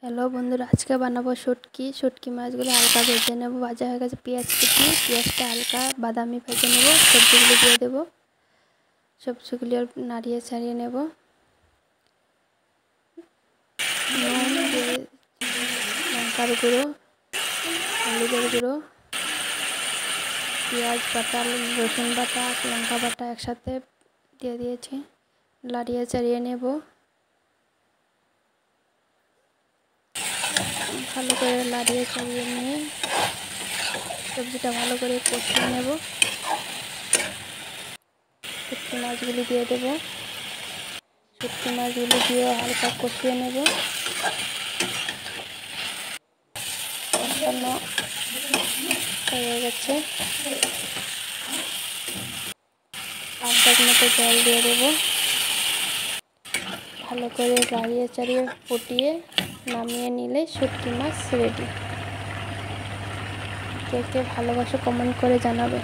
Hello বন্ধুরা, আজকে বানাবো শুটকি মাছগুলো হালকা ভেজে নেব। ভাজা হয়ে গেছে, পেঁয়াজটা হালকা বাদামি ভেজে নেব। সবজিগুলো দিয়ে দেবো, সবজিগুলো নাড়িয়ে ছাড়িয়ে নেব। নুন দিয়ে, লঙ্কার গুঁড়ো, হলুদের গুঁড়ো, পেঁয়াজ বাটা, রসুন বাটা, লঙ্কা বাটা একসাথে দিয়ে দিয়েছি। নাড়িয়ে ছাড়িয়ে নেব। ভালো করে নাড়িয়ে চাড়িয়ে নিয়ে সবজিটা ভালো করে কষিয়ে নেব। শুটকি মাছগুলি দিয়ে দেবো। শুটকি মাছগুলি দিয়ে হালকা কষিয়ে নেব। কষানো হয়ে গেছে, আধ মতো জল দিয়ে দেবো। ভালো করে নাড়িয়ে চাড়িয়ে ফুটিয়ে নামিয়ে নিলে শুটকি মাছ রেডি। কে কে ভালোবাসো কমেন্ট করে জানাবে।